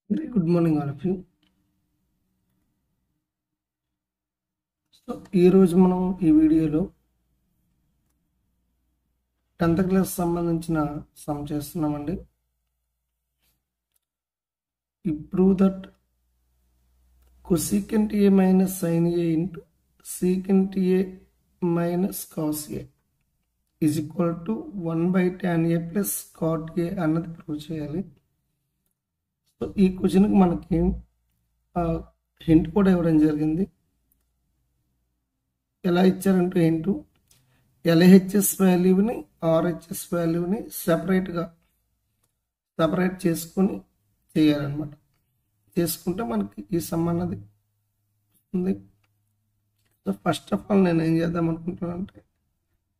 Very good morning, all of you. So ఈరోజు మనం ఈ వీడియోలో 10th క్లాస్ సంబంధించిన సమ్ చేస్తున్నామండి. Prove that cosecant a minus sin a into secant a minus cos a is equal to 1 by tan a plus cot a అన్నది prove చేయాలి. So ఈ క్వశ్చన్కి మనకి హింట్ కూడా ఇవ్వడం జరిగింది. ఎలా ఇచ్చారంటే హింటు LHS వాల్యూని RHS వాల్యూని సపరేట్ చేసుకొని చేయాలన్నమాట. చేసుకుంటే మనకి ఈ సమ్ అన్నది ఉంది. సో ఫస్ట్ ఆఫ్ ఆల్ నేను ఏం చేద్దాం అనుకుంటున్నానంటే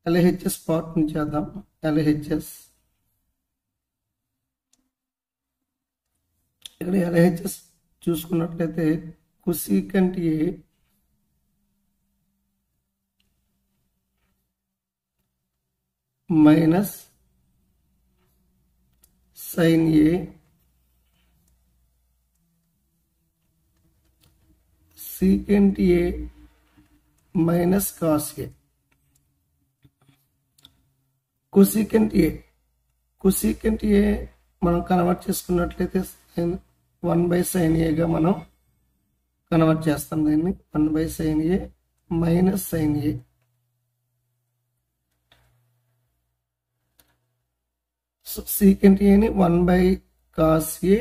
LHS పార్ట్ నుంచి చేద్దాం. LHS ఇక్కడ LHS చూసుకున్నట్లయితే cosecant A minus sin A secant A minus cos A. cosecant A మనం కన్వర్ట్ చేసుకున్నట్లయితే 1 by sin A గా మనం కన్వర్ట్ చేస్తాం. దీన్ని 1 by sin A minus sin A. So secant A ని 1 by cos A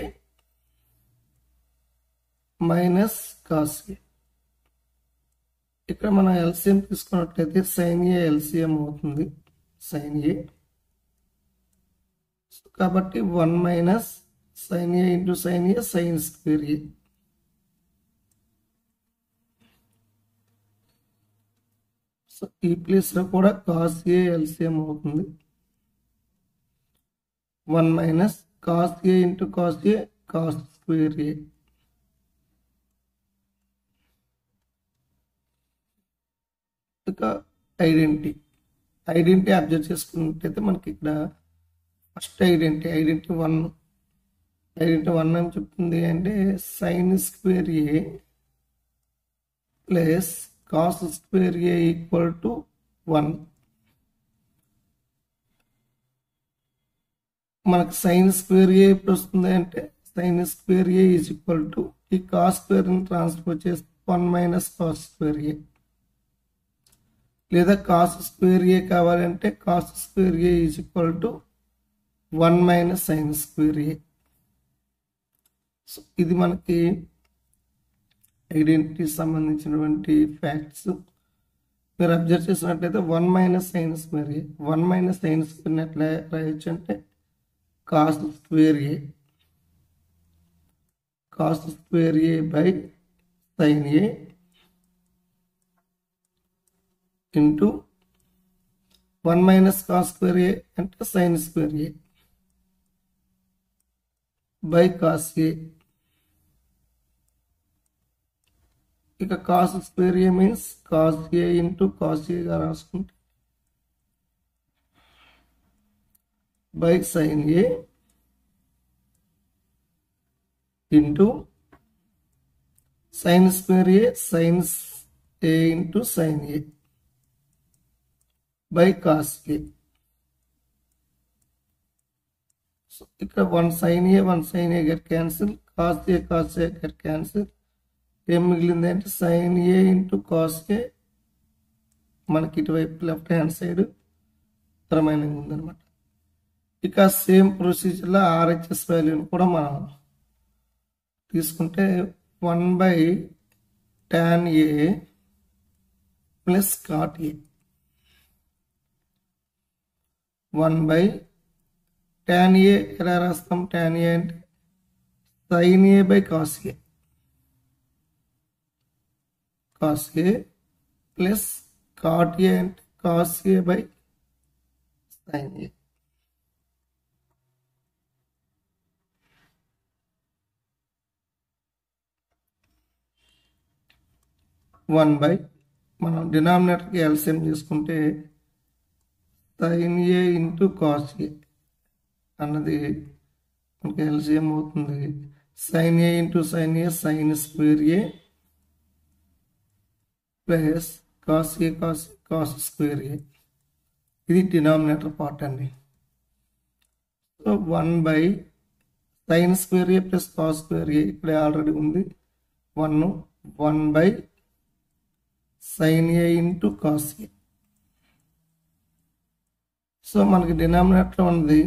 minus cos A. ఇక్కడ మనం LCM తీసుకున్నట్లయితే sin A LCM అవుతుంది sin A. కాబట్టి 1 minus sin A into sin A sin square A. So ఈ ప్లేస్లో కూడా cos A LCM అవుతుంది. 1 minus cos A into cos A cos square A. ఇక ఐడెంటిటీ అబ్జర్వ్ చేసుకున్నట్లయితే మనకి ఇక్కడ ఫస్ట్ ఐడెంటిటీ 1 ఏం చెప్తుంది అంటే sin square A plus cos square A equal to 1. మనకు sin స్క్వేర్ A ఎప్పుడు వస్తుంది అంటే sin square A is equal to ఈ cos స్క్వేర్ని ట్రాన్స్ఫర్ చేస్తే 1 మైనస్ cos స్క్వేర్ A, లేదా cos స్క్వేర్ A కావాలంటే cos square A is equal to 1 minus sin square A. So ఇది మనకి ఐడెంటిటీ సంబంధించినటువంటి ఫ్యాక్ట్స్. మీరు అబ్జర్వ్ చేసినట్లయితే 1 minus sin square A, 1 minus sin స్క్వేర్ని ఎట్లా రాయొచ్చు అంటే cos square A by sin A into 1 minus cos square A అంటే sin square A by cos A. ఇక cos square A means cos A into cos A గా రాసుకుంటే by sin A into sin square A sin A into sin A by cos A. So ఇక్కడ 1 sin A get cancel, cos A get cancel. ఏం మిగిలింది అంటే sin A into cos A మనకి ఇటువైపు left hand side remaining ఉందన్నమాట. ఇక same ప్రొసీజర్లో RHS వాల్యూని కూడా మనం తీసుకుంటే 1 by tan A plus cot A, 1 by tan A ఎలా రాస్తాం? tan A అంటే sin A by cos A plus cot A అంటే cos A by sin A. One by మనం డినామినేటర్కి ఎల్సిఎం తీసుకుంటే sin A into cos A అన్నది మనకి LCM అవుతుంది sin a into sin a sin square a plus cos a cos square a. ఇది denominator part అండి. So 1/sin square a plus cos square a ఇక్కడ already ఉంది 1/sin a into cos a. So మనకి denominator ఉన్నది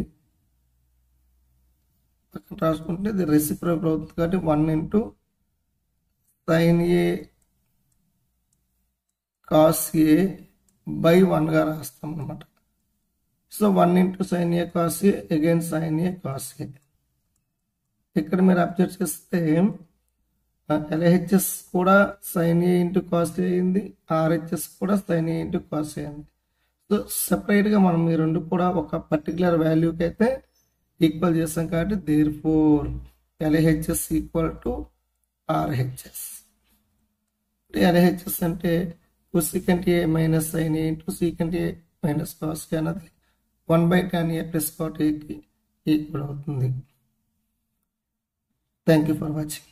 పక్కన రాసుకుంటే ఇది reciprocal అవుతుంది కాబట్టి 1 into sin a cos a by 1 గా రాస్తాం అన్నమాట. So 1 into sin a cos a again sin a cos a. ఇక్కడ మీరు అబ్జర్వ్ చేస్తే LHS కూడా sin a into cos a అయింది, RHS కూడా sin a into cos a అయింది. సో సెపరేట్గా మనం ఈ రెండు కూడా ఒక పర్టికులర్ వాల్యూకి అయితే ఈక్వల్ చేస్తాం కాబట్టి therefore LHS equal to RHS. LHS అంటే secant a minus sin a into secant a minus cos a అన్నది 1/tan a plus cot a కి ఈక్వల్ అవుతుంది. Thank you for watching.